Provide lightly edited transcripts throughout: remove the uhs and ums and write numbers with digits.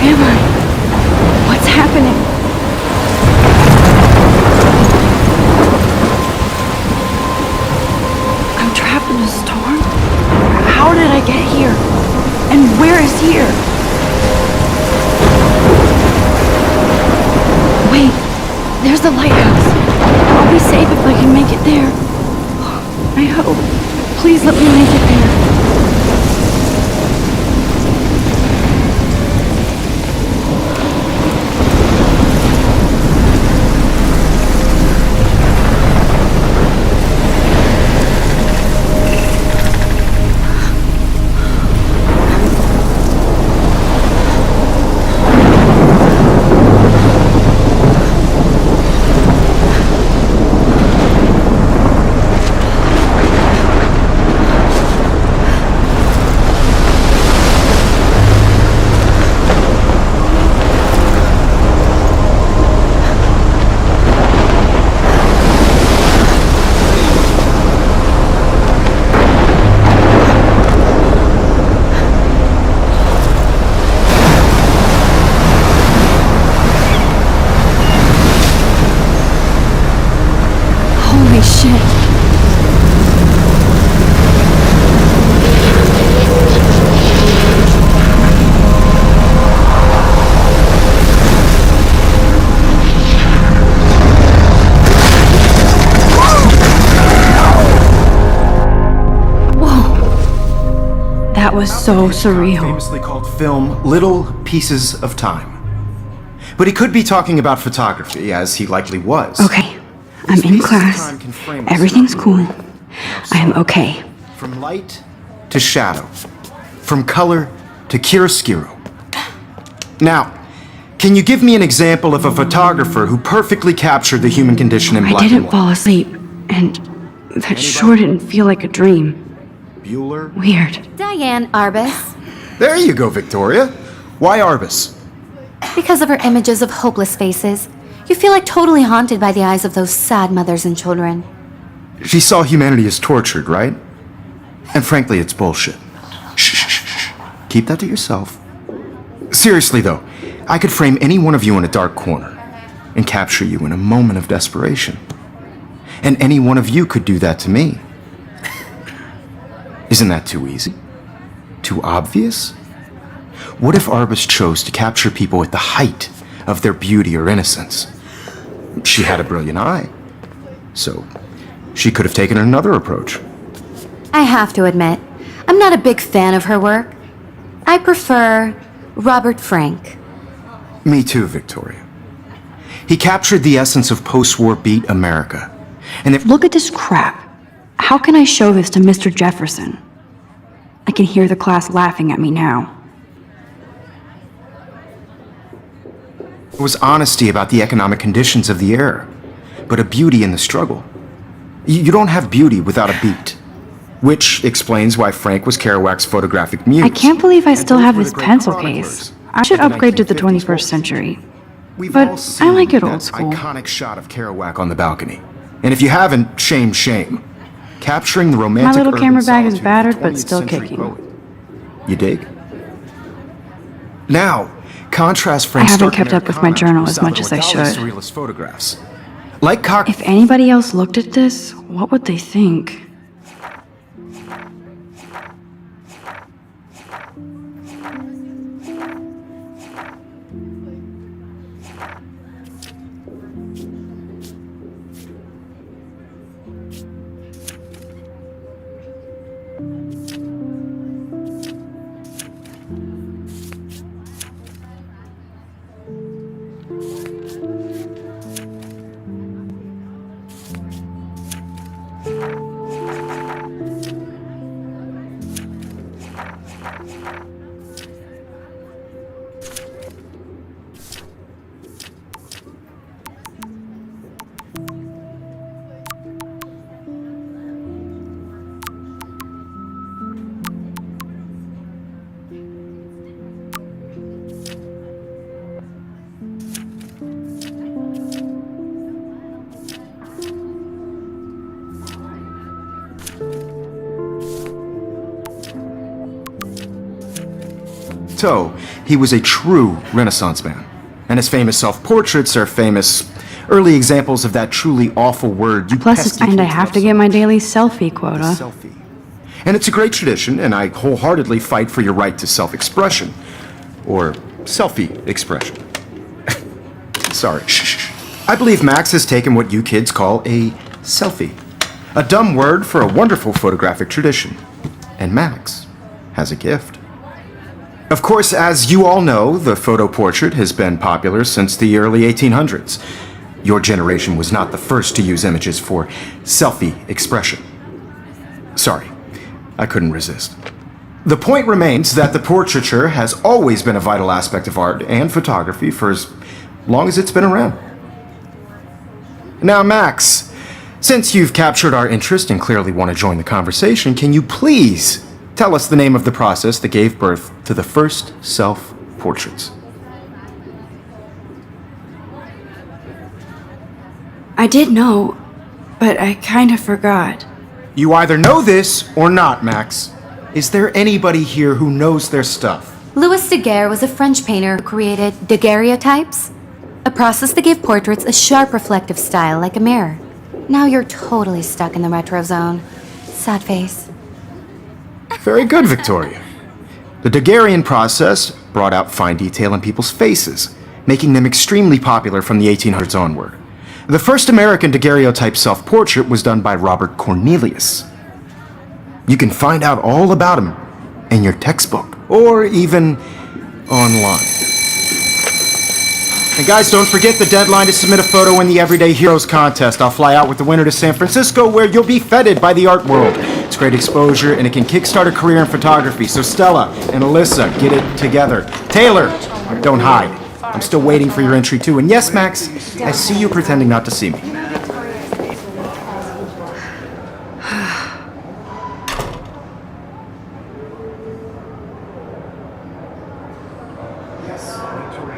am I? What's happening? I'm trapped in a storm? How did I get here? And where is here? Wait, there's the lighthouse. I'll be safe if I can make it there. I hope. Please let me make it there. Holy shit. That was so surreal. Famously called film Little Pieces of Time. But he could be talking about photography, as he likely was. Okay, I'm in class. Everything's cool. I'm okay. From light to shadow. From color to chiaroscuro. Now, can you give me an example of a photographer who perfectly captured the human condition in black and I didn't white? fall asleep, and that sure didn't feel like a dream. Bueller? Weird. Diane Arbus. There you go, Victoria. Why Arbus? Because of her images of hopeless faces, you feel like totally haunted by the eyes of those sad mothers and children. She saw humanity as tortured, right? And frankly, it's bullshit. Shh, shh, shh, shh. Keep that to yourself. Seriously, though, I could frame any one of you in a dark corner and capture you in a moment of desperation. And any one of you could do that to me. Isn't that too easy? Too obvious? What if Arbus chose to capture people at the height of their beauty or innocence? She had a brilliant eye. So, she could have taken another approach. I have to admit, I'm not a big fan of her work. I prefer Robert Frank. Me too, Victoria. He captured the essence of post-war beat America. And if Look at this crap. How can I show this to Mr. Jefferson? I can hear the class laughing at me now. it was honesty about the economic conditions of the era, but a beauty in the struggle. You don't have beauty without a beat. Which explains why Frank was Kerouac's photographic muse. I can't believe I And still those have were this the great pencil chroniclers case. I should of the upgrade to the 1950s 21st century. We've But all I seen like it that old school. iconic shot of Kerouac on the balcony. And if you haven't, shame, shame. Capturing the romantic My little urban camera bag is solitude of battered, the but 20th still century kicking. poet. You dig? Now, contrast I Frank's haven't stark kept up with my Americana journal with as much as I Salvador Dali's should. surrealist photographs. Like cock... If anybody else looked at this, what would they think? facto, he was a true Renaissance man. And his famous self-portraits are famous early examples of that truly awful word you Plus, it's pesky and I kids have love to so get my much. daily selfie quota. Selfie. And it's a great tradition, and I wholeheartedly fight for your right to self-expression. Or selfie expression. Sorry. Shh. I believe Max has taken what you kids call a selfie. A dumb word for a wonderful photographic tradition. And Max has a gift. Of course, as you all know, the photo portrait has been popular since the early 1800s. Your generation was not the first to use images for selfie expression. Sorry, I couldn't resist. The point remains that the portraiture has always been a vital aspect of art and photography for as long as it's been around. Now, Max, since you've captured our interest and clearly want to join the conversation, can you please tell us the name of the process that gave birth to the first self-portraits? I did know, but I kind of forgot. You either know this or not, Max. Is there anybody here who knows their stuff? Louis Daguerre was a French painter who created daguerreotypes, a process that gave portraits a sharp reflective style like a mirror. Now you're totally stuck in the retro zone. Sad face. Very good, Victoria. The Daguerrean process brought out fine detail in people's faces, making them extremely popular from the 1800s onward. The first American daguerreotype self-portrait was done by Robert Cornelius. You can find out all about him in your textbook, or even online. And guys, don't forget the deadline to submit a photo in the Everyday Heroes contest. I'll fly out with the winner to San Francisco, where you'll be feted by the art world. It's great exposure, and it can kickstart a career in photography. So Stella and Alyssa, get it together. Taylor, don't hide. I'm still waiting for your entry too. And yes, Max, I see you pretending not to see me.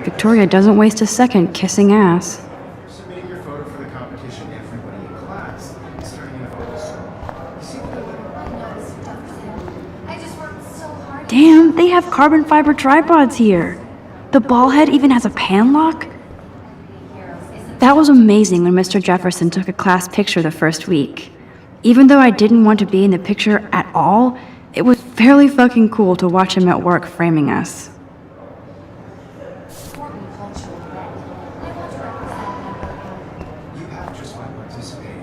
Victoria doesn't waste a second kissing ass. Submitting your photo for the competition, everybody in class, starting in a photo school. Damn, they have carbon fiber tripods here. The ball head even has a pan lock. That was amazing when Mr. Jefferson took a class picture the first week. Even though I didn't want to be in the picture at all, it was fairly fucking cool to watch him at work framing us.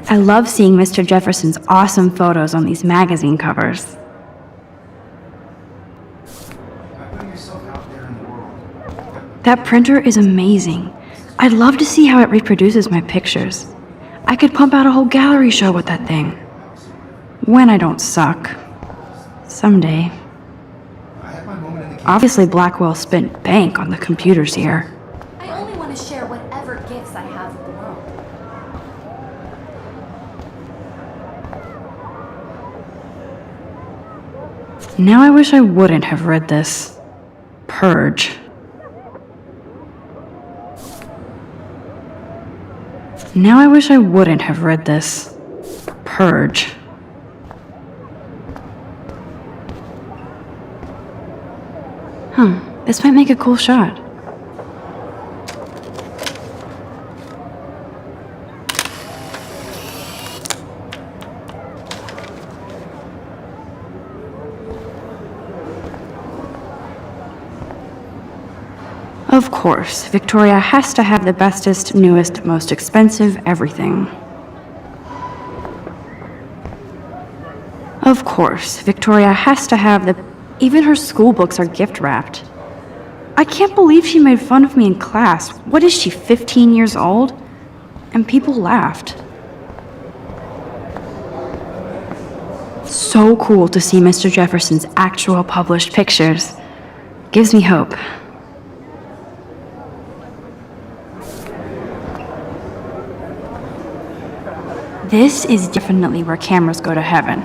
I love seeing Mr. Jefferson's awesome photos on these magazine covers. That printer is amazing. I'd love to see how it reproduces my pictures. I could pump out a whole gallery show with that thing. When I don't suck. Someday. Obviously, Blackwell spent bank on the computers here. I only want to share whatever gifts I have with the world. Now I wish I wouldn't have read this. Purge. Now I wish I wouldn't have read this. Purge. This might make a cool shot. Of course, Victoria has to have the bestest, newest, most expensive everything. Of course, Victoria has to have the... Even her school books are gift wrapped. I can't believe she made fun of me in class. What is she, 15 years old? And people laughed. So cool to see Mr. Jefferson's actual published pictures. Gives me hope. This is definitely where cameras go to heaven.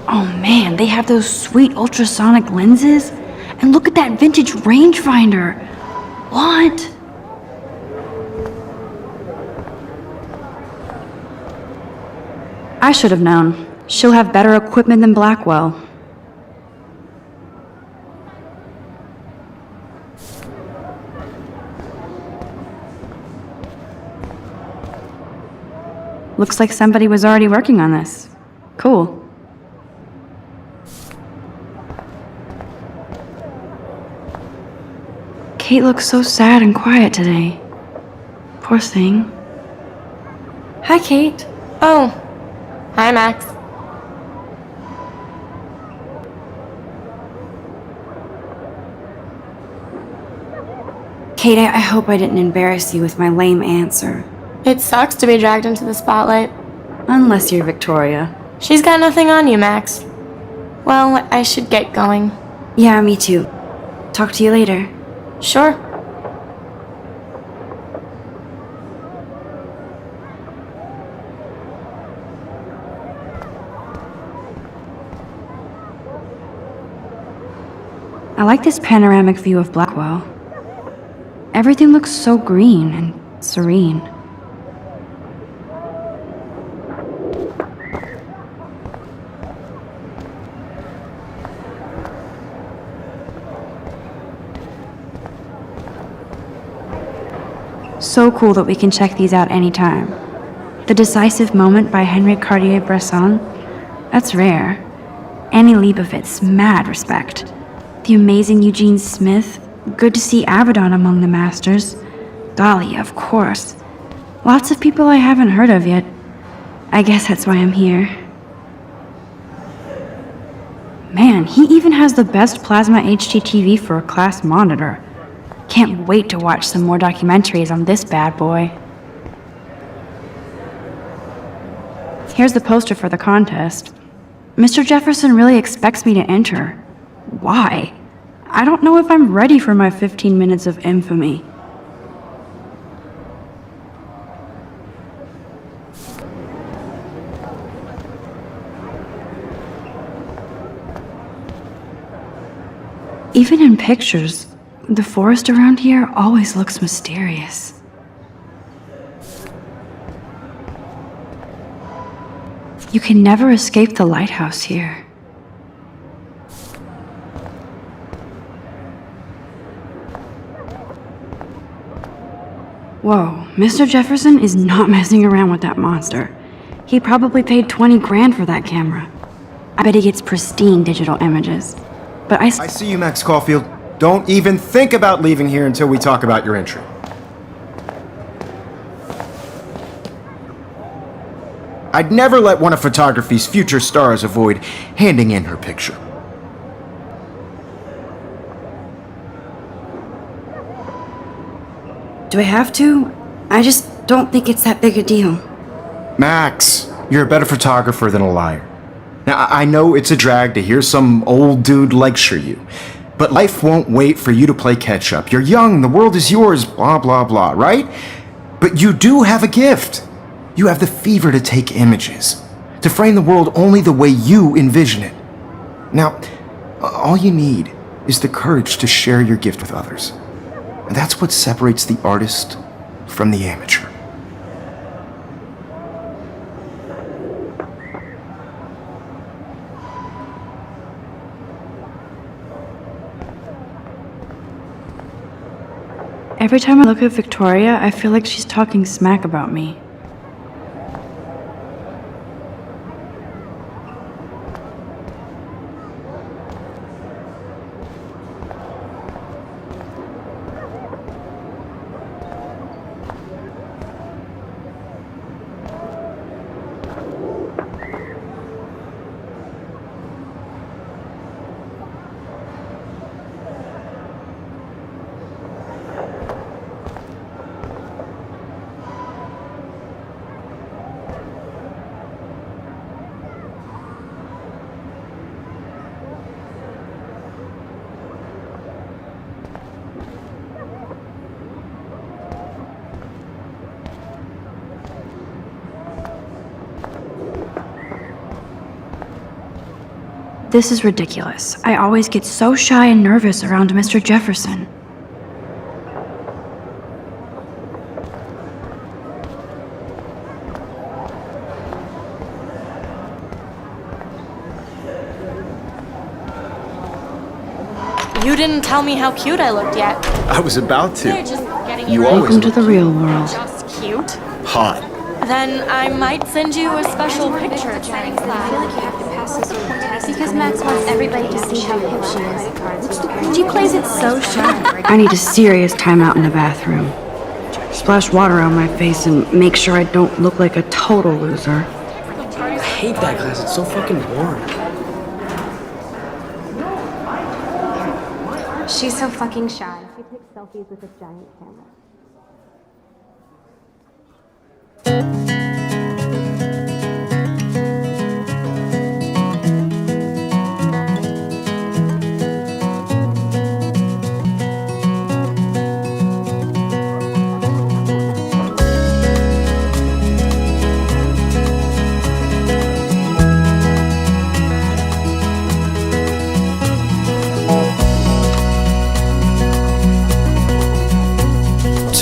Oh man, they have those sweet ultrasonic lenses. And look at that vintage rangefinder. What? I should have known. She'll have better equipment than Blackwell. Looks like somebody was already working on this. Cool. Kate looks so sad and quiet today. Poor thing. Hi, Kate. Oh. Hi, Max. Kate, I hope I didn't embarrass you with my lame answer. It sucks to be dragged into the spotlight. Unless you're Victoria. She's got nothing on you, Max. Well, I should get going. Yeah, me too. Talk to you later. Sure. I like this panoramic view of Blackwell. Everything looks so green and serene. So cool that we can check these out anytime. The Decisive Moment by Henry Cartier-Bresson, that's rare. Annie Leibovitz, mad respect. The amazing Eugene Smith, good to see Abaddon among the masters. Golly, of course. Lots of people I haven't heard of yet. I guess that's why I'm here. Man, he even has the best plasma HDTV for a class monitor. Can't wait to watch some more documentaries on this bad boy. Here's the poster for the contest. Mr. Jefferson really expects me to enter. Why? I don't know if I'm ready for my 15 minutes of infamy. Even in pictures, the forest around here always looks mysterious. You can never escape the lighthouse here. Whoa, Mr. Jefferson is not messing around with that monster. He probably paid 20 grand for that camera. I bet he gets pristine digital images. But I see you, Max Caulfield. Don't even think about leaving here until we talk about your entry. I'd never let one of photography's future stars avoid handing in her picture. Do I have to? I just don't think it's that big a deal. Max, you're a better photographer than a liar. Now, I know it's a drag to hear some old dude lecture you, but life won't wait for you to play catch-up. You're young, the world is yours, blah, blah, blah, right? But you do have a gift. You have the fever to take images, to frame the world only the way you envision it. Now, all you need is the courage to share your gift with others. And that's what separates the artist from the amateur. Every time I look at Victoria, I feel like she's talking smack about me. This is ridiculous. I always get so shy and nervous around Mr. Jefferson. You didn't tell me how cute I looked yet. I was about They're to. just getting You you always Welcome to look the real world. just cute. hot. Then I might send you a special picture. Because Max wants everybody to see how hip she is. She plays it so sharp. I need a serious timeout in the bathroom. Splash water on my face and make sure I don't look like a total loser. I hate that class. It's so fucking boring. She's so fucking shy. She takes selfies with a giant camera.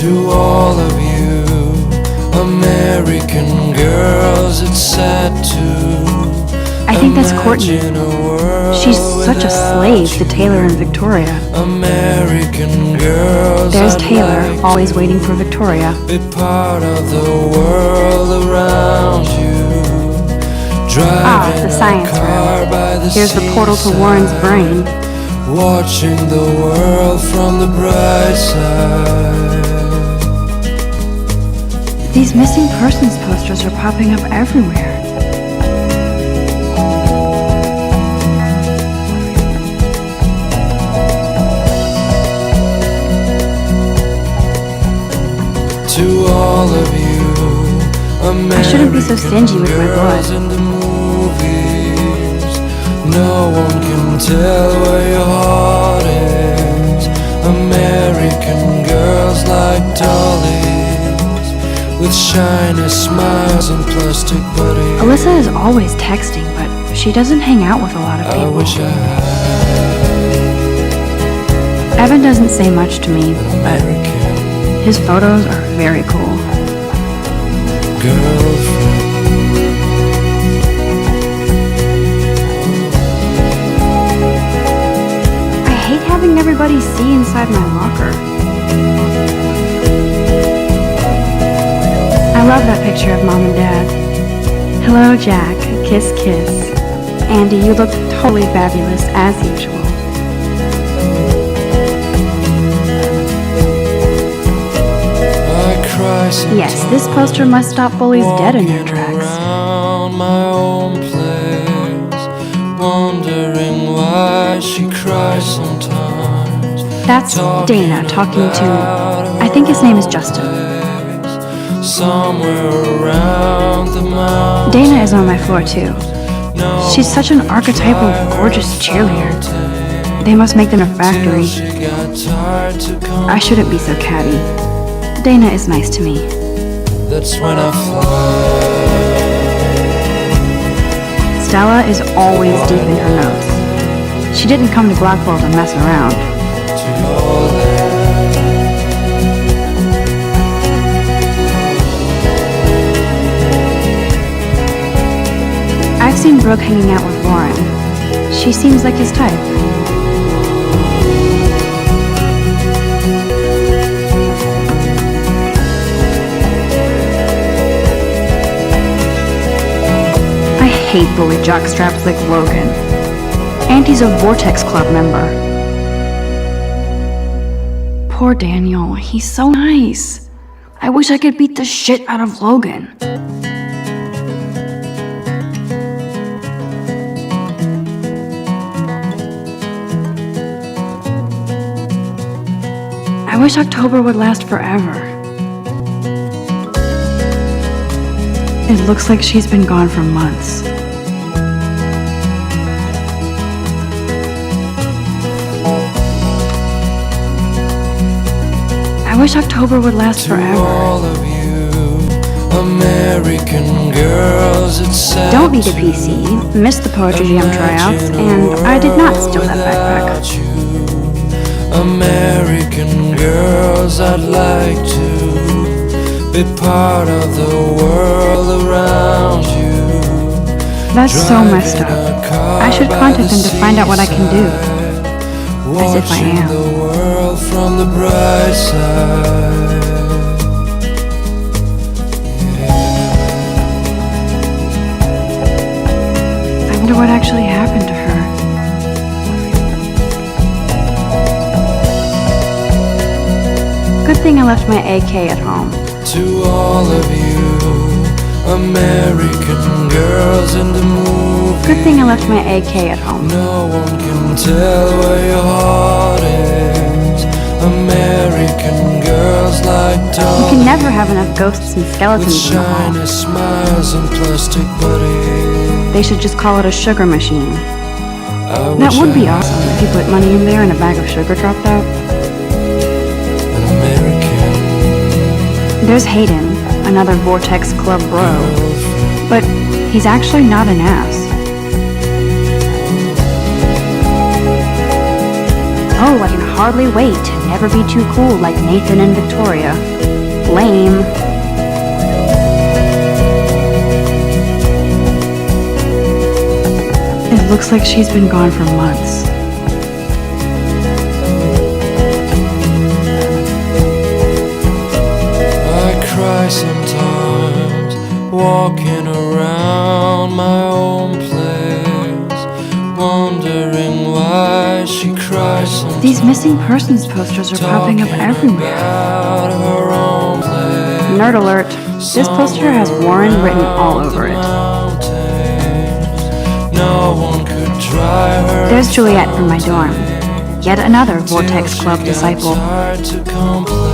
To all of you American girls, it's sad to I think that's Courtney. imagine a world She's such a slave to Taylor and Victoria. American girls, There's I'd Taylor, like always waiting for Victoria. to be part of the world around you. Driving the science a car room. by the Here's the portal to Warren's brain. watching the world from the bright side. These missing persons posters are popping up everywhere. To all of you I shouldn't be so stingy with my girls blood. in the movies, no one can tell where your heart is. American girls like dollies with shiny smiles and plastic bodies. Alyssa is always texting, but she doesn't hang out with a lot of I people. wish I had Evan doesn't say much to me, but American his photos are very cool. girlfriend. I hate having everybody see inside my locker. I love that picture of Mom and Dad. Hello, Jack. Kiss, kiss. Andy, you look totally fabulous, as usual. I cry Yes, this poster must stop bullies dead in their walking tracks. around my own place, wondering why she cries sometimes. That's Dana talking to, I think his name is Justin. Somewhere around the mountain. Dana is on my floor too. She's such an archetypal, gorgeous cheerleader. They must make them in a factory. She got tired to come. I shouldn't be so catty. Dana is nice to me. That's when I fly. Stella is always deep in her notes. She didn't come to Blackwell to mess around. To your land. I've seen Brooke hanging out with Warren. She seems like his type. I hate bully jockstraps like Logan. And he's a Vortex Club member. Poor Daniel, he's so nice. I wish I could beat the shit out of Logan. I wish October would last forever. It looks like she's been gone for months. I wish October would last To forever. all of you American girls, it's sad Don't need a to PC, missed the Poetry Jam tryouts, imagine a and I did not steal world that backpack. without you. American girls, I'd like to be part of the world around you. That's so messed up. I should contact them to find out what I can do. As if I Watching am. the world from the bright side. Yeah. actually happened to her. Good thing I left my AK at home. To all of you American girls in the movie, Good thing I left my AK at home. no one can tell where your heart is. American girls like You dolls can never have enough ghosts and with skeletons in the hall. shiny smiles and plastic buddies. They should just call it a sugar machine. I That wish would I be had awesome if you put money in there and a bag of sugar dropped out. an American There's Hayden, another Vortex Club bro. girlfriend. But he's actually not an ass. Oh, I can hardly wait to never be too cool like Nathan and Victoria. Lame. It looks like she's been gone for months. I cry sometimes, walking around my own place, wondering why she cries sometimes. These missing persons posters are popping up talking everywhere. about her own place. Nerd alert. This poster has Warren written all over it. No one could try her. There's Juliet from my dorm. Yet another Vortex Club disciple. Hard to complain.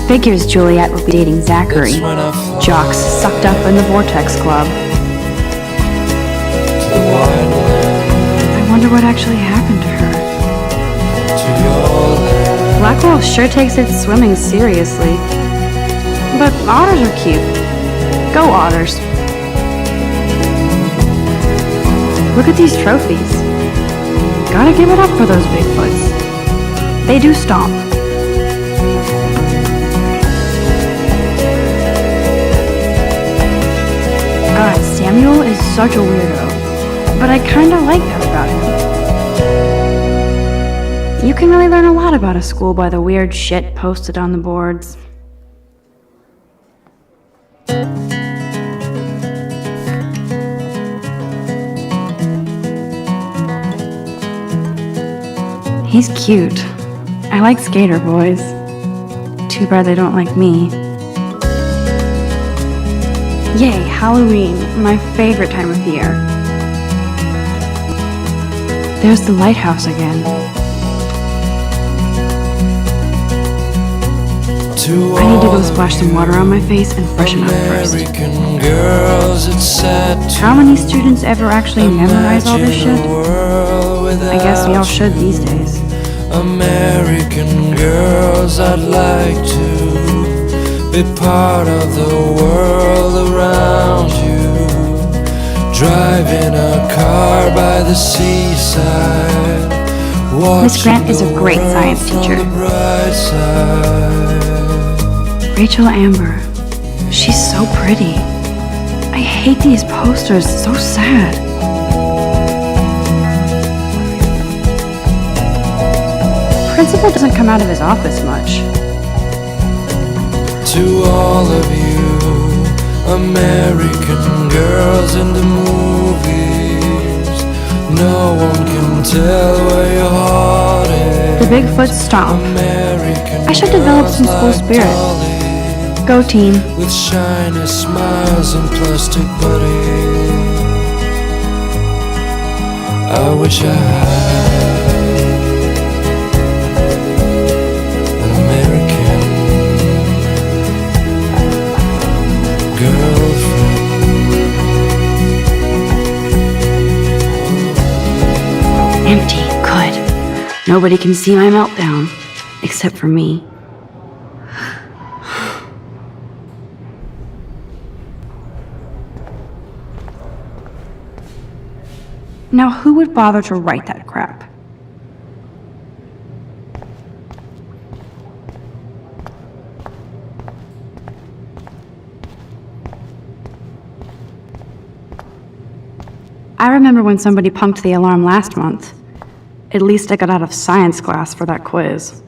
Figures Juliet would be dating Zachary. That's when I fly Jocks sucked up in the Vortex Club. to the wide land, I wonder what actually happened to her. to your land. Blackwell sure takes its swimming seriously. But otters are cute. Go otters. Look at these trophies. Gotta give it up for those Bigfoots. They do stomp. Samuel is such a weirdo, but I kinda like that about him. You can really learn a lot about a school by the weird shit posted on the boards. He's cute. I like skater boys. Too bad they don't like me. Yay, Halloween, my favorite time of the year. There's the lighthouse again. I need to go splash some water on my face and freshen up first. American girls, it's sad to How many students ever actually memorize all this imagine a shit? world I guess we all without should you. these days. American girls, I'd like to be part of the world around you. Driving a car by the seaside. Miss Grant is a great science teacher. Rachel Amber. She's so pretty. I hate these posters, so sad. Principal doesn't come out of his office much. To all of you American girls in the movies, no one can tell where your heart is. The Bigfoot stomp. American I should develop some school girls like spirit. dollies, Go team. with shiny smiles and plastic buddies. I wish I had an American girlfriend. Empty. Good. Nobody can see my meltdown. Except for me. Now, who would bother to write that crap? I remember when somebody punked the alarm last month. At least I got out of science class for that quiz.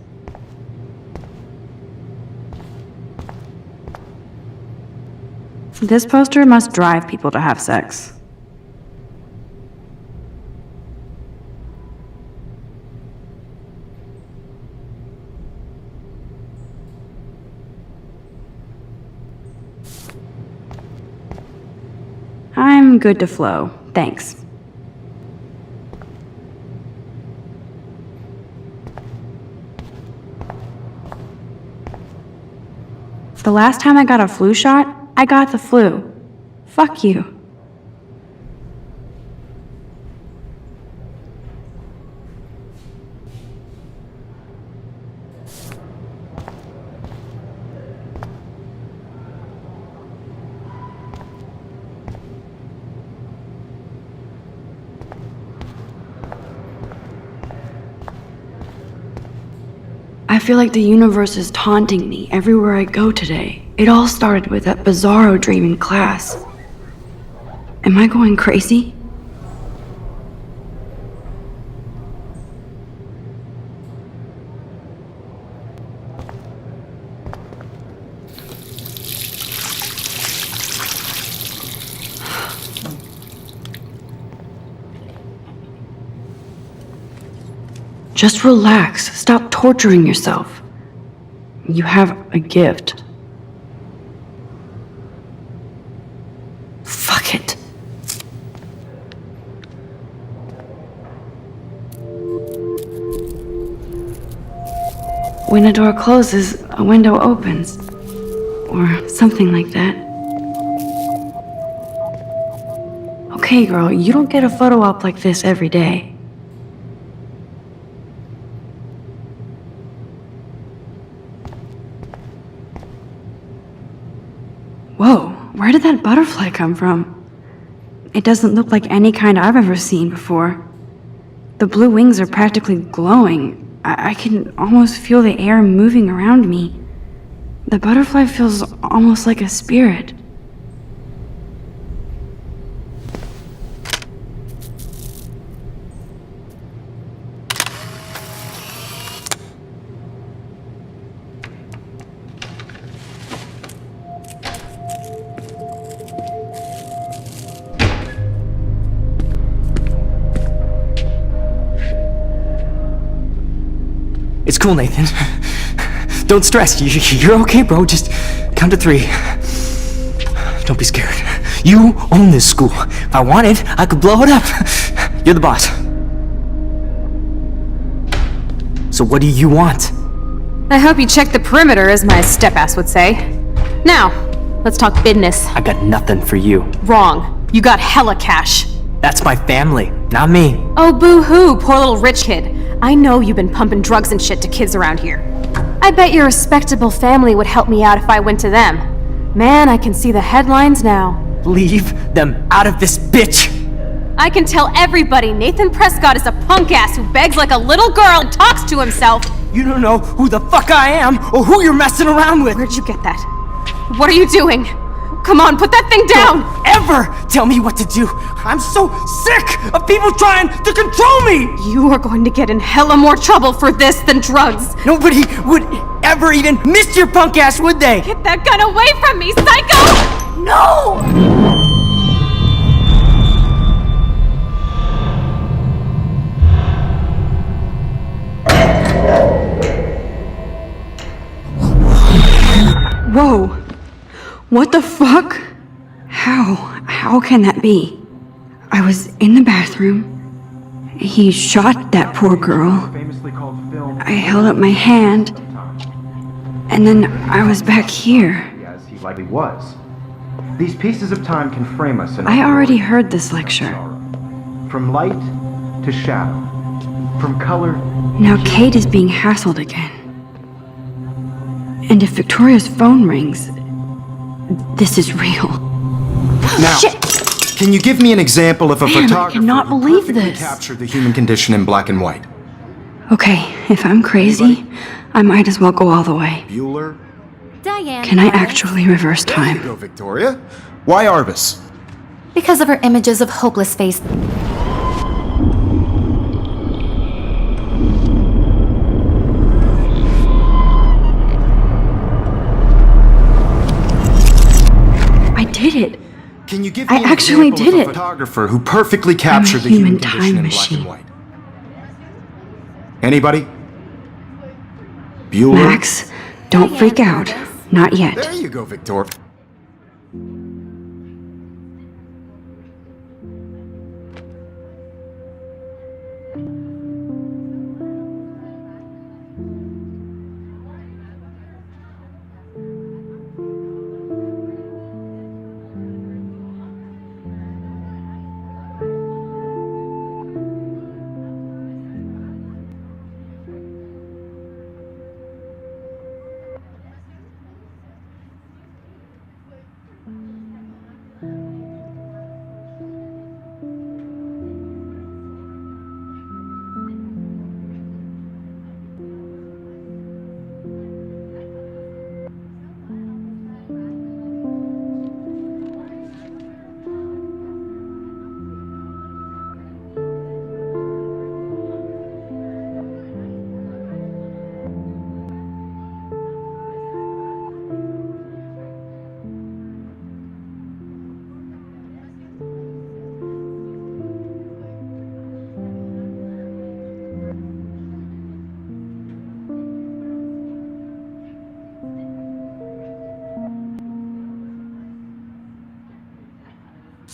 This poster must drive people to have sex. I'm good to flow. Thanks. The last time I got a flu shot, I got the flu. Fuck you. I feel like the universe is taunting me everywhere I go today. It all started with that bizarro dream in class. Am I going crazy? Just relax. Stop torturing yourself. You have a gift. Fuck it. When a door closes, a window opens. Or something like that. Okay, girl, you don't get a photo op like this every day. Whoa, where did that butterfly come from? It doesn't look like any kind I've ever seen before. The blue wings are practically glowing. I can almost feel the air moving around me. The butterfly feels almost like a spirit. It's cool, Nathan. Don't stress. You're okay, bro. Just count to 3. Don't be scared. You own this school. If I wanted, I could blow it up. You're the boss. So what do you want? I hope you checked the perimeter, as my step-ass would say. Now, let's talk business. I got nothing for you. Wrong. You got hella cash. That's my family, not me. Oh, boo-hoo, poor little rich kid. I know you've been pumping drugs and shit to kids around here. I bet your respectable family would help me out if I went to them. Man, I can see the headlines now. Leave them out of this bitch! I can tell everybody Nathan Prescott is a punk ass who begs like a little girl and talks to himself. You don't know who the fuck I am or who you're messing around with. Where'd you get that? What are you doing? Come on, put that thing down! Don't ever tell me what to do. I'm so sick of people trying to control me. You are going to get in hella more trouble for this than drugs. Nobody would ever even miss your punk ass, would they? Get that gun away from me, psycho! No! Whoa. What the fuck? How can that be? I was in the bathroom. He shot that poor girl. I held up my hand. And then I was back here. As he likely was. These pieces of time can frame us in I already heard this lecture. From light to shadow. From color. Now Kate is being hassled again. And if Victoria's phone rings, this is real. Now, Shit! Can you give me an example of a Man, I photographer cannot who believe perfectly this. captured the human condition in black and white? Okay, if I'm crazy, I might as well go all the way. Bueller? Diane. Can I actually reverse There you time? go, Victoria. Why Arbus? Because of her images of hopeless face. I did it. Can you give me I an actually example did of a it. photographer who perfectly captured the human human condition time in machine. black and white? Anybody? Bueller? Max, don't freak out. Not yet. There you go, Victor.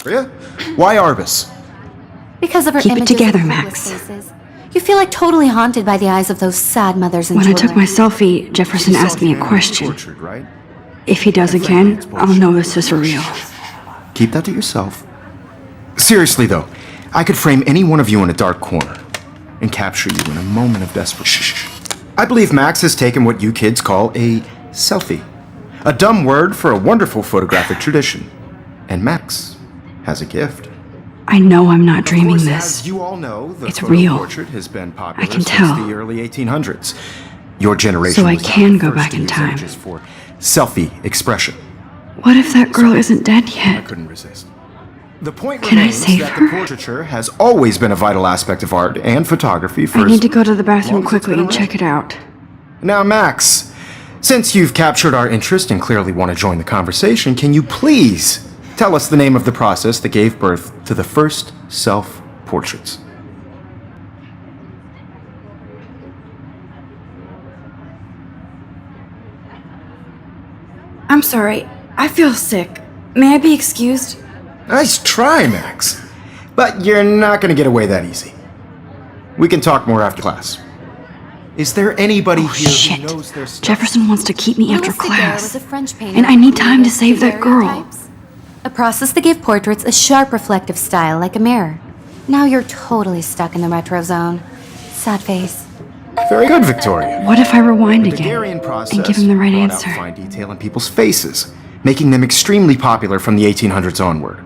Victoria? Why Arbus? Because of her Keep it images together, of Max. hopeless faces. You feel like totally haunted by the eyes of those sad mothers and When I children. took my selfie, Jefferson asked me a question. Tortured, right? If he does again, I'll know this is real. Keep that to yourself. Seriously, though, I could frame any one of you in a dark corner and capture you in a moment of desperation. I believe Max has taken what you kids call a selfie. A dumb word for a wonderful photographic tradition. And Max has a gift. I know I'm not dreaming Of course, this. as you all know, the It's photo real. portrait has been popular I can since tell. the early 1800s. Your generation So I was not can the go first back to in use time. images for selfie expression. What if that girl isn't dead I yet? couldn't resist. The point Can I remains save that her? the portraiture has always been a vital aspect of art and photography for I as need to go to the bathroom long as it's quickly been and around. check it out. Now, Max, since you've captured our interest and clearly want to join the conversation, can you please tell us the name of the process that gave birth to the first self-portraits? I'm sorry. I feel sick. May I be excused? Nice try, Max. But you're not going to get away that easy. We can talk more after class. Is there anybody Oh, here shit. who knows their stuff? Jefferson wants to keep me after Louis Daguerre class. was a French painter And I need who time to created save that girl. daguerreotypes, a process that gave portraits a sharp reflective style like a mirror. Now you're totally stuck in the retro zone. Sad face. Very good, Victoria. What if I rewind The again Daguerrean process and give him the right brought answer? out fine detail in people's faces, making them extremely popular from the 1800s onward.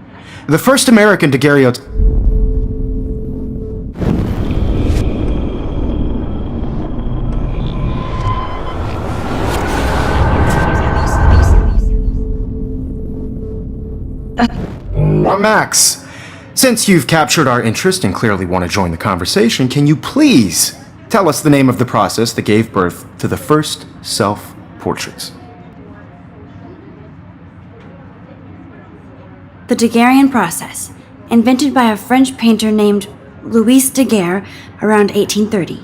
The first American daguerreotype. Max, since you've captured our interest and clearly want to join the conversation, can you please tell us the name of the process that gave birth to the first self-portraits? The Daguerrean process, invented by a French painter named Louis Daguerre around 1830.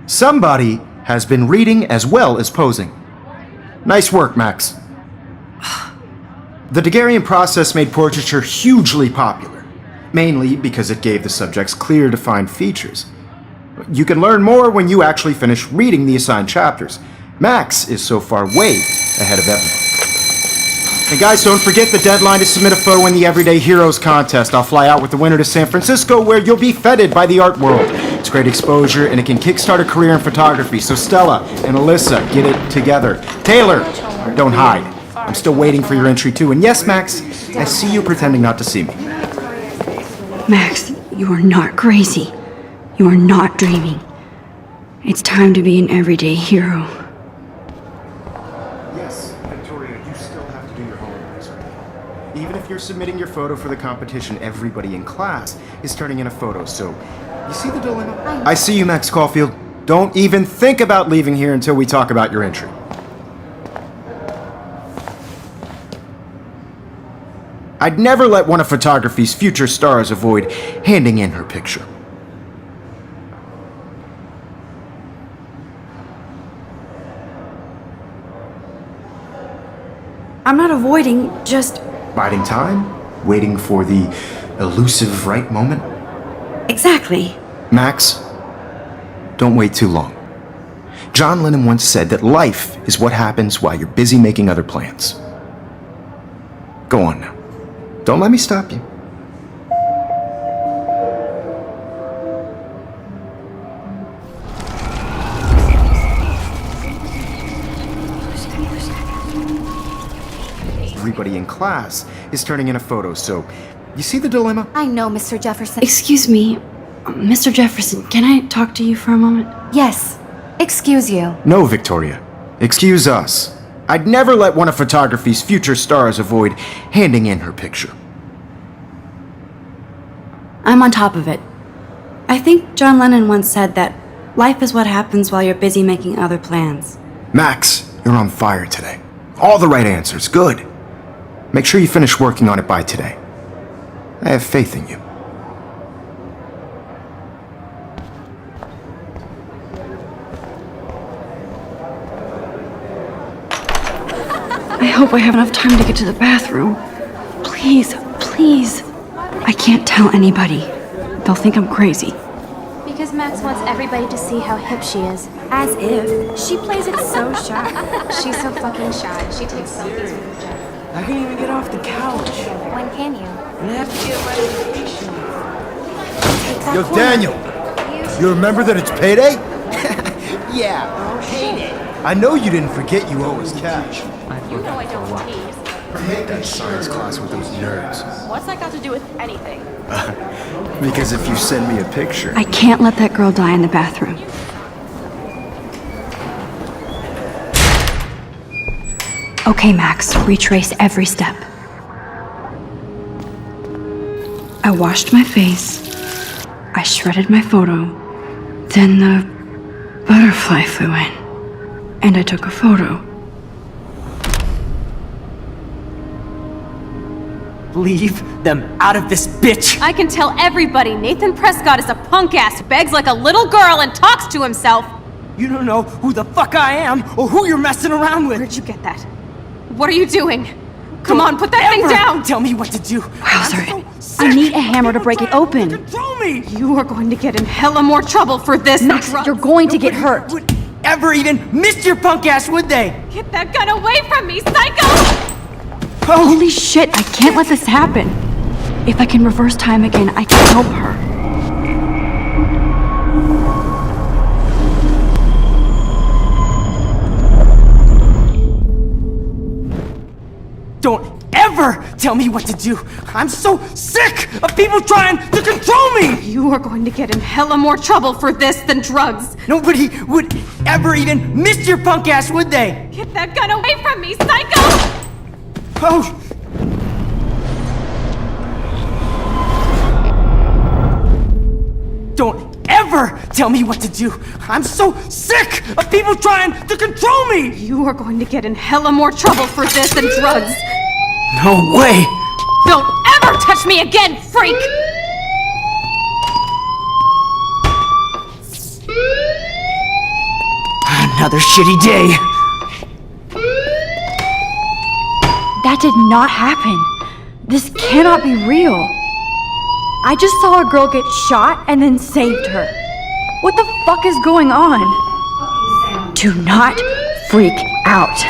Somebody has been reading as well as posing. Nice work, Max. The Daguerrean process made portraiture hugely popular, mainly because it gave the subjects clear, defined features. You can learn more when you actually finish reading the assigned chapters. Max is so far way ahead of everyone. And guys, don't forget the deadline to submit a photo in the Everyday Heroes contest. I'll fly out with the winner to San Francisco, where you'll be feted by the art world. It's great exposure, and it can kickstart a career in photography. So Stella and Alyssa, get it together. Taylor, don't hide. I'm still waiting for your entry too. And yes, Max, I see you pretending not to see me. Max, you are not crazy. You are not dreaming. It's time to be an everyday hero. Yes, Victoria, you still have to do your homework, sir. Even if you're submitting your photo for the competition, everybody in class is turning in a photo, so you see the dilemma? I see you, Max Caulfield. Don't even think about leaving here until we talk about your entry. I'd never let one of photography's future stars avoid handing in her picture. I'm not avoiding, just. Biding time, waiting for the elusive right moment. Exactly. Max, don't wait too long. John Lennon once said that life is what happens while you're busy making other plans. Go on now. Don't let me stop you. Everybody in class is turning in a photo, so you see the dilemma? I know, Mr. Jefferson. Excuse me, Mr. Jefferson, can I talk to you for a moment? Yes. Excuse you. No, Victoria. Excuse us. I'd never let one of photography's future stars avoid handing in her picture. I'm on top of it. I think John Lennon once said that life is what happens while you're busy making other plans. Max, you're on fire today. All the right answers. Good. Make sure you finish working on it by today. I have faith in you. I hope I have enough time to get to the bathroom. Please, please. I can't tell anybody. They'll think I'm crazy. Because Max wants everybody to see how hip she is. As if. She plays it so shy. She's so fucking shy. She takes selfies with her Jeff. I can't even get off the couch. When can you? I have to get my education. Take that Yo, corner. Daniel, you remember that it's payday? Yeah, payday. I know you didn't forget you owe us cash. You know I don't tease. Hate that science class with those nerds. What's that got to do with anything? Because if you send me a picture... I can't let that girl die in the bathroom. Okay, Max, retrace every step. I washed my face. I shredded my photo. Then the butterfly flew in. And I took a photo. Leave them out of this, bitch! I can tell everybody Nathan Prescott is a punk ass who begs like a little girl and talks to himself. You don't know who the fuck I am or who you're messing around with. Where'd you get that? What are you doing? Come on, put that thing down! Tell me what to do. Wowzer. I need a hammer to break it open. Control me! You are going to get in hella more trouble for this than Max, drugs. you're going to get hurt. Would ever even miss your punk ass, would they? Get that gun away from me, psycho! Holy shit, I can't let this happen. If I can reverse time again, I can help her. Don't ever tell me what to do. I'm so sick of people trying to control me. You are going to get in hella more trouble for this than drugs. Nobody would ever even miss your punk ass, would they? Get that gun away from me, psycho! Oh. Don't ever tell me what to do. I'm so sick of people trying to control me. You are going to get in hella more trouble for this than drugs. No way. Don't ever touch me again, freak! Another shitty day. That did not happen. This cannot be real. I just saw a girl get shot and then saved her. What the fuck is going on? Do not freak out.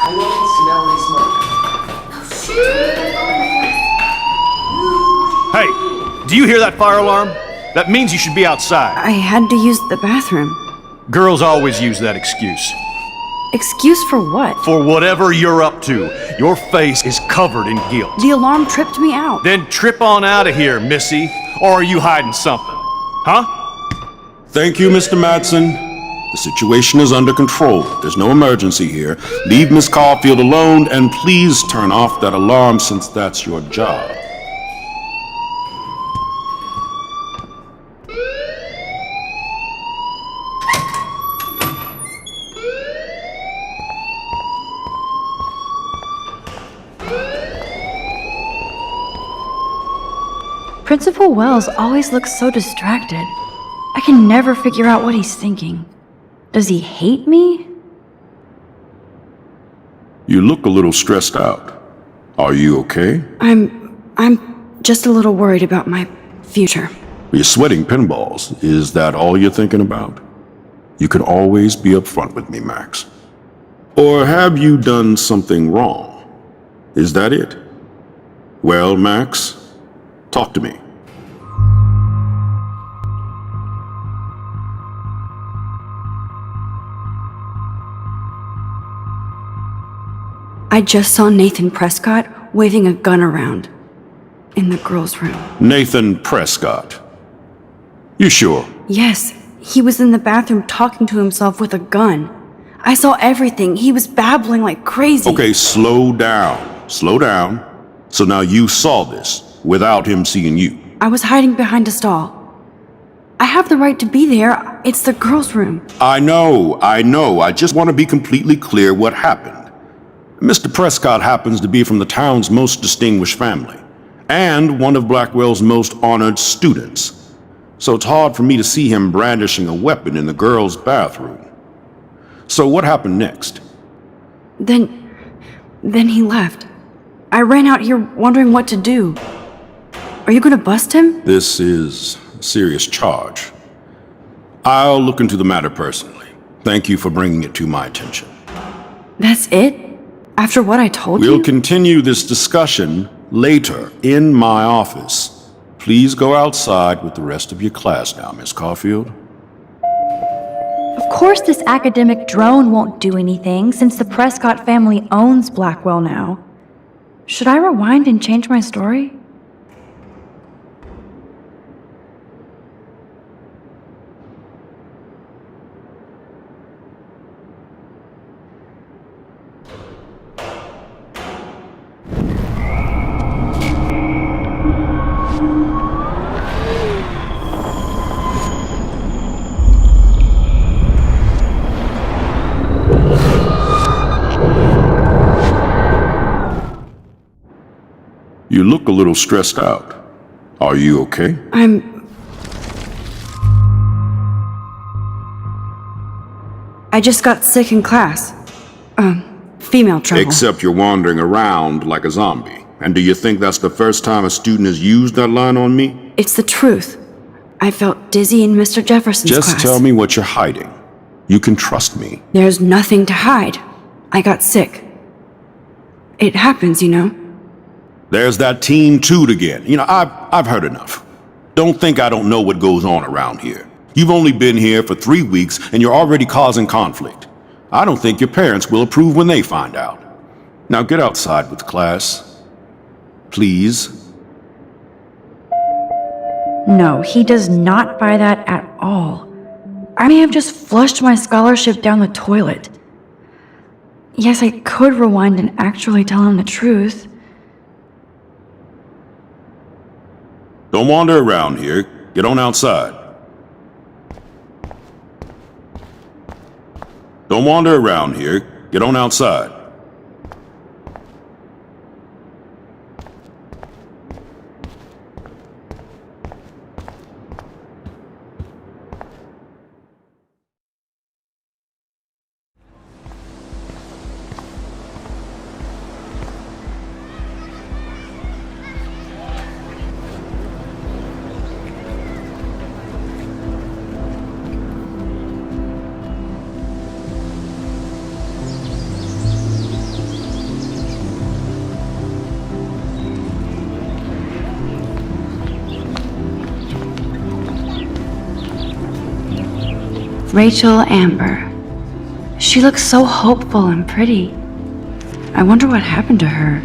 I won't smell any smoke. Hey, do you hear that fire alarm? That means you should be outside. I had to use the bathroom. Girls always use that excuse. Excuse for what? For whatever you're up to, your face is covered in guilt. The alarm tripped me out. Then trip on out of here, Missy. Or are you hiding something? Huh? Thank you, Mr. Madsen. The situation is under control. There's no emergency here. Leave Miss Caulfield alone, and please turn off that alarm since that's your job. Principal Wells always looks so distracted. I can never figure out what he's thinking. Does he hate me? You look a little stressed out. Are you okay? I'm just a little worried about my future. You're sweating pinballs. Is that all you're thinking about? You can always be upfront with me, Max. Or have you done something wrong? Is that it? Well, Max, talk to me. I just saw Nathan Prescott waving a gun around in the girls' room. Nathan Prescott. You sure? Yes, he was in the bathroom talking to himself with a gun. I saw everything. He was babbling like crazy. Okay, slow down. Slow down. So now you saw this without him seeing you. I was hiding behind a stall. I have the right to be there. It's the girls' room. I know. I just want to be completely clear what happened. Mr. Prescott happens to be from the town's most distinguished family, and one of Blackwell's most honored students. So it's hard for me to see him brandishing a weapon in the girls' bathroom. So what happened next? Then Then he left. I ran out here wondering what to do. Are you gonna bust him? This is a serious charge. I'll look into the matter personally. Thank you for bringing it to my attention. That's it? After what I told you? We'll continue this discussion later in my office. Please go outside with the rest of your class now, Miss Caulfield. Of course this academic drone won't do anything since the Prescott family owns Blackwell now. Should I rewind and change my story? You look a little stressed out. Are you okay? I just got sick in class. Female trouble. Except you're wandering around like a zombie. And do you think that's the first time a student has used that line on me? It's the truth. I felt dizzy in Mr. Jefferson's class. Just tell me what you're hiding. You can trust me. There's nothing to hide. I got sick. It happens, you know. There's that Team Toot again. You know, I've heard enough. Don't think I don't know what goes on around here. You've only been here for 3 weeks and you're already causing conflict. I don't think your parents will approve when they find out. Now get outside with class. Please. No, he does not buy that at all. I may have just flushed my scholarship down the toilet. Yes, I could rewind and actually tell him the truth. Don't wander around here. Get on outside. Don't wander around here. Get on outside. Rachel Amber. She looks so hopeful and pretty. I wonder what happened to her.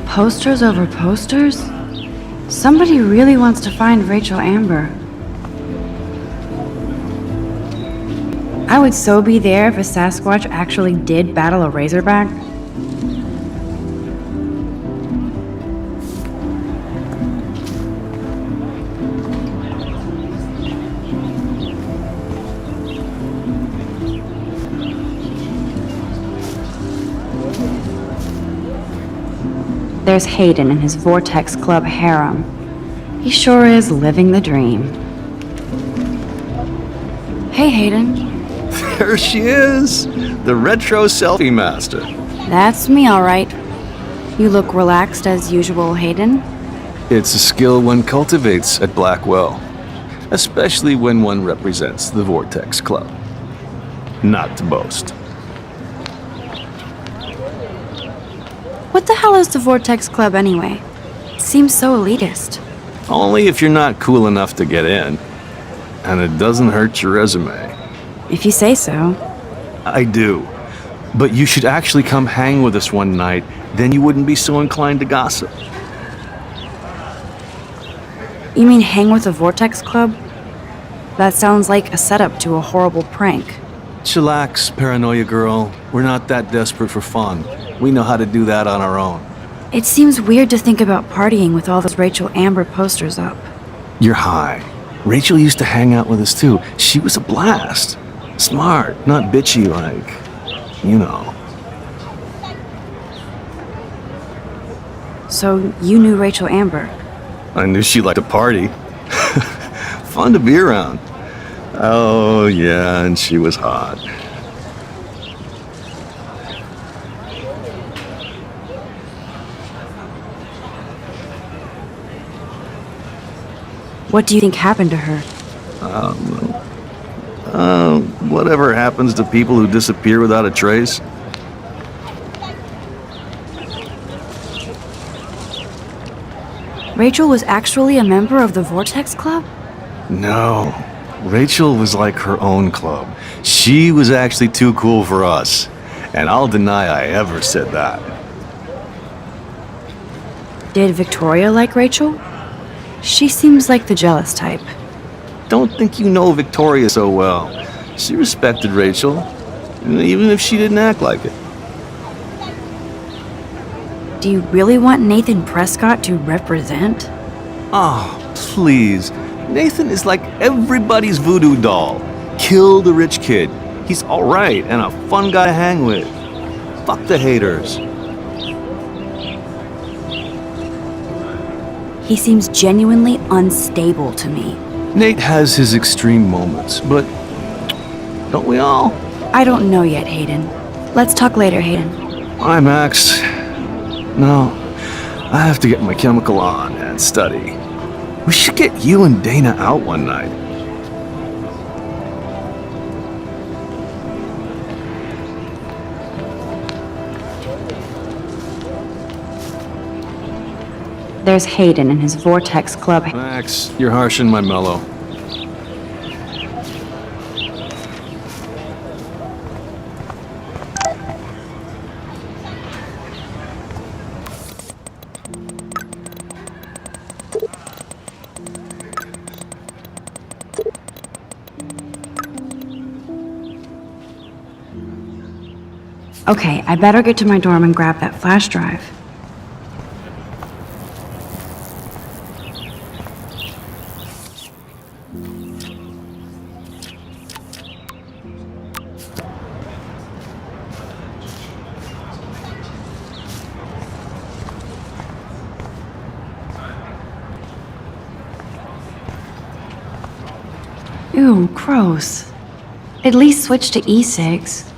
Posters over posters? Somebody really wants to find Rachel Amber. I would so be there if a Sasquatch actually did battle a Razorback. There's Hayden and his Vortex Club harem. He sure is living the dream. Hey, Hayden. There she is! The retro selfie master. That's me, all right. You look relaxed as usual, Hayden. It's a skill one cultivates at Blackwell, especially when one represents the Vortex Club. Not to boast. What the hell is the Vortex Club anyway? It seems so elitist. Only if you're not cool enough to get in. And it doesn't hurt your resume. If you say so. I do. But you should actually come hang with us one night, then you wouldn't be so inclined to gossip. You mean hang with the Vortex Club? That sounds like a setup to a horrible prank. Chillax, paranoia girl. We're not that desperate for fun. We know how to do that on our own. It seems weird to think about partying with all those Rachel Amber posters up. You're high. Rachel used to hang out with us too. She was a blast. Smart, not bitchy like, you know. So you knew Rachel Amber? I knew she liked to party. fun to be around. Oh, yeah, and she was hot. What do you think happened to her? Whatever happens to people who disappear without a trace. Rachel was actually a member of the Vortex Club? No. Rachel was like her own club. She was actually too cool for us. And I'll deny I ever said that. Did Victoria like Rachel? She seems like the jealous type. Don't think you know Victoria so well. She respected Rachel, even if she didn't act like it. Do you really want Nathan Prescott to represent? Oh, please. Nathan is like everybody's voodoo doll. Kill the rich kid. He's alright and a fun guy to hang with. Fuck the haters. He seems genuinely unstable to me. Nate has his extreme moments, but don't we all? I don't know yet, Hayden. Let's talk later, Hayden. Bye, Max. No, I have to get my chemical on and study. We should get you and Dana out one night. There's Hayden and his Vortex Club. Max, you're harshing my mellow. Okay, I better get to my dorm and grab that flash drive. Ew, gross. At least switch to e-cigs.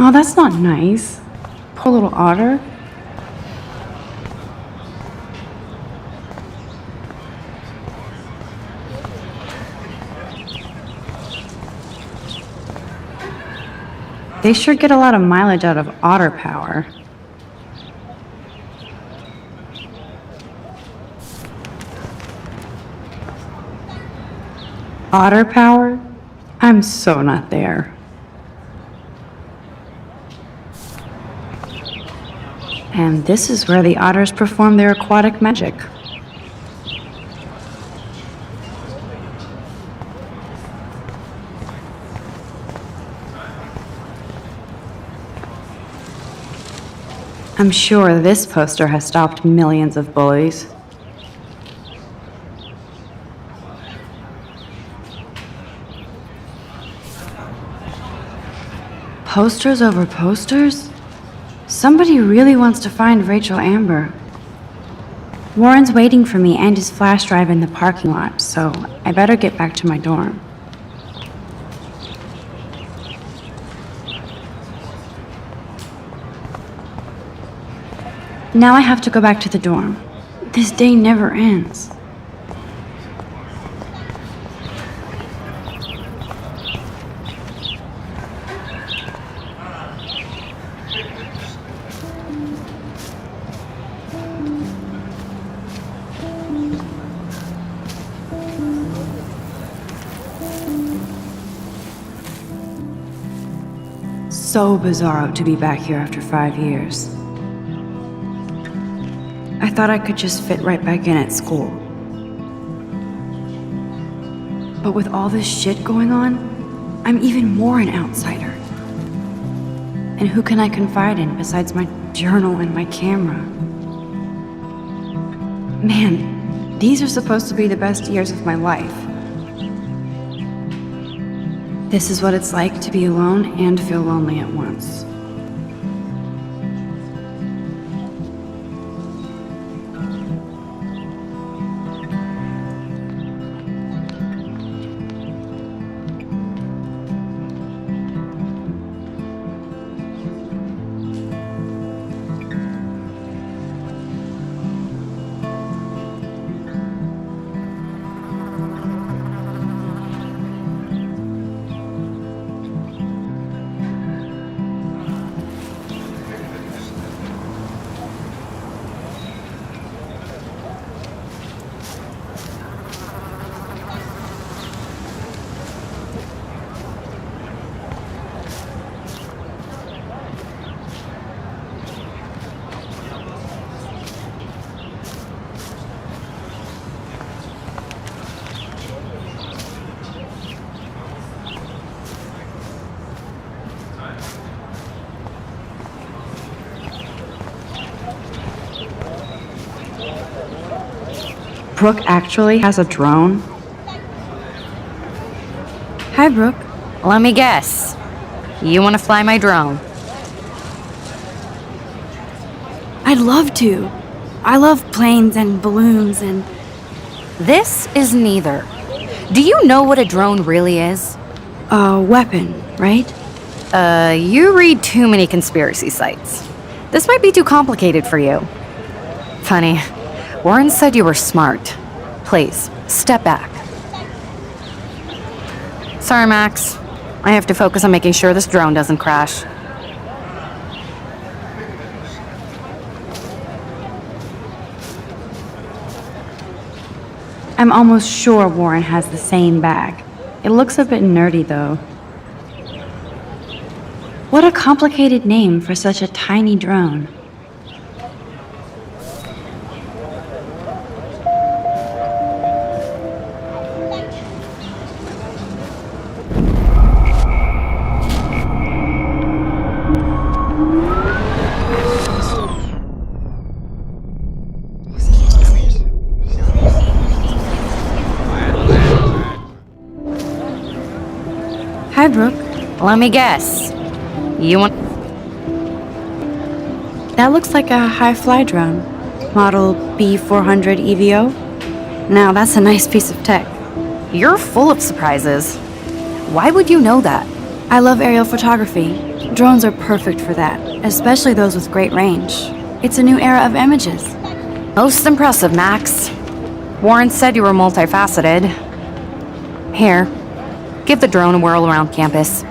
Oh, that's not nice. Poor little otter. They sure get a lot of mileage out of otter power. Otter power? I'm so not there. And this is where the otters perform their aquatic magic. I'm sure this poster has stopped millions of bullies. Posters over posters? Somebody really wants to find Rachel Amber. Warren's waiting for me and his flash drive in the parking lot, so I better get back to my dorm. Now I have to go back to the dorm. This day never ends. So bizarro to be back here after 5 years. I thought I could just fit right back in at school. But with all this shit going on, I'm even more an outsider. And who can I confide in besides my journal and my camera? Man, these are supposed to be the best years of my life. This is what it's like to be alone and feel lonely at once. Brooke actually has a drone? Hi, Brooke. Let me guess. You want to fly my drone? I'd love to. I love planes and balloons and... This is neither. Do you know what a drone really is? A weapon, right? You read too many conspiracy sites. This might be too complicated for you. Funny. Warren said you were smart. Please, step back. Sorry, Max. I have to focus on making sure this drone doesn't crash. I'm almost sure Warren has the same bag. It looks a bit nerdy, though. What a complicated name for such a tiny drone. Hi, Brooke. Let me guess. You want... That looks like a high-fly drone. Model B400 EVO. Now, that's a nice piece of tech. You're full of surprises. Why would you know that? I love aerial photography. Drones are perfect for that, especially those with great range. It's a new era of images. Most impressive, Max. Warren said you were multifaceted. Here, give the drone a whirl around campus.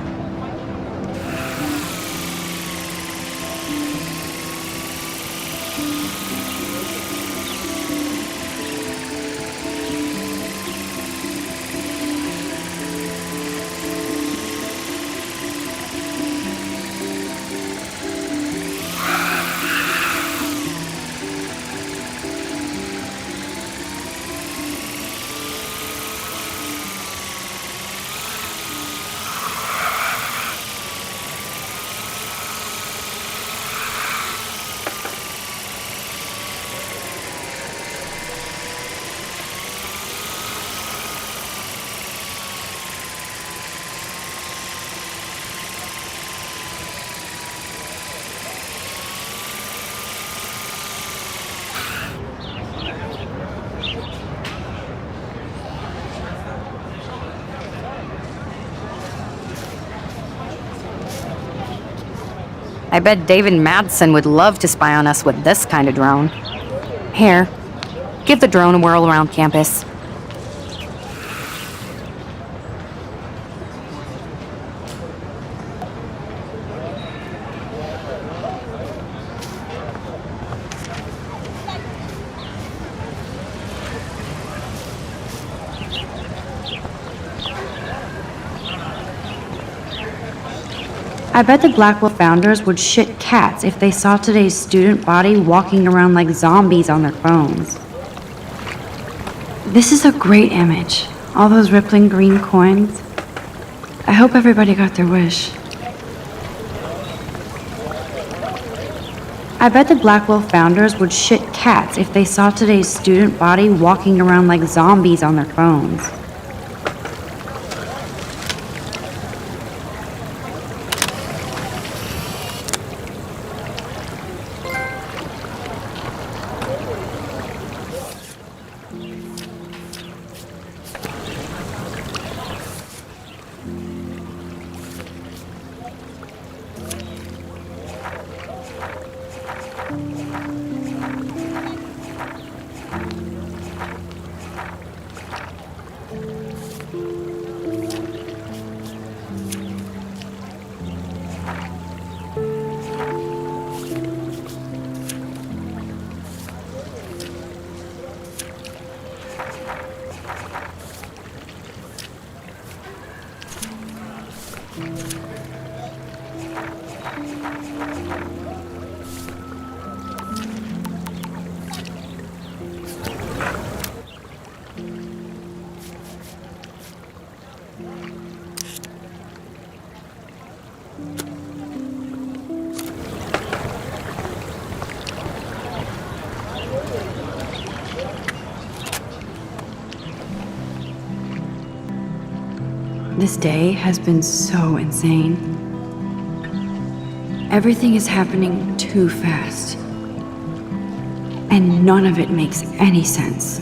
I bet David Madsen would love to spy on us with this kind of drone. Here, give the drone a whirl around campus. I bet the Blackwell founders would shit cats if they saw today's student body walking around like zombies on their phones. This is a great image. All those rippling green coins. I hope everybody got their wish. I bet the Blackwell founders would shit cats if they saw today's student body walking around like zombies on their phones. This day has been so insane. Everything is happening too fast. And none of it makes any sense.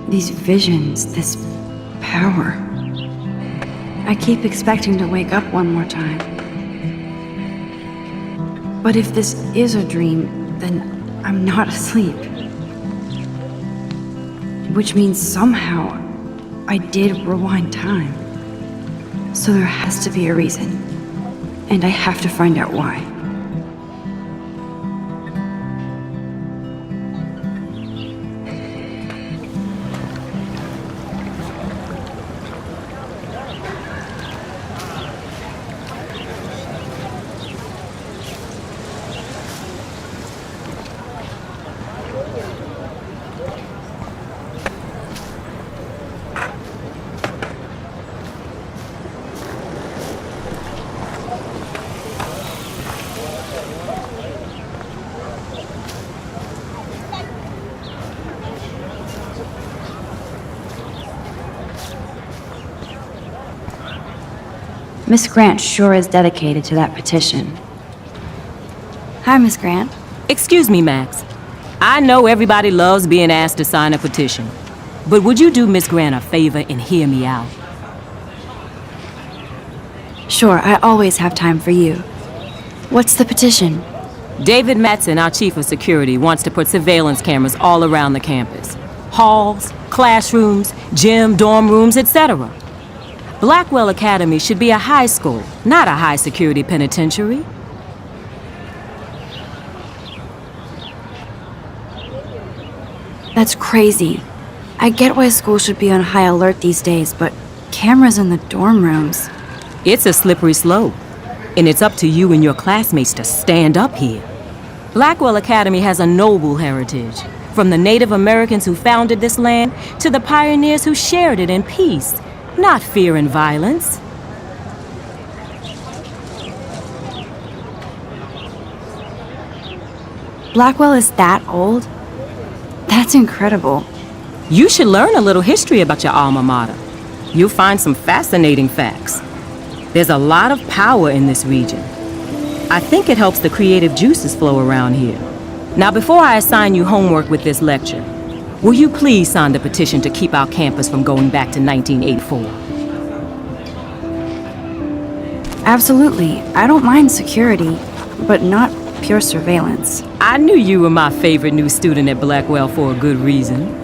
These visions, this power. I keep expecting to wake up one more time. But if this is a dream, then I'm not asleep. Which means somehow I did rewind time. So there has to be a reason. And I have to find out why. Miss Grant sure is dedicated to that petition. Hi, Miss Grant. Excuse me, Max. I know everybody loves being asked to sign a petition, but would you do Miss Grant a favor and hear me out? Sure, I always have time for you. What's the petition? David Matson, our chief of security, wants to put surveillance cameras all around the campus. Halls, classrooms, gym, dorm rooms, etc. Blackwell Academy should be a high school, not a high-security penitentiary. That's crazy. I get why school should be on high alert these days, but cameras in the dorm rooms... It's a slippery slope, and it's up to you and your classmates to stand up here. Blackwell Academy has a noble heritage, from the Native Americans who founded this land to the pioneers who shared it in peace. Not fear and violence. Blackwell is that old? That's incredible. You should learn a little history about your alma mater. You'll find some fascinating facts. There's a lot of power in this region. I think it helps the creative juices flow around here. Now, before I assign you homework with this lecture, will you please sign the petition to keep our campus from going back to 1984? Absolutely. I don't mind security, but not pure surveillance. I knew you were my favorite new student at Blackwell for a good reason.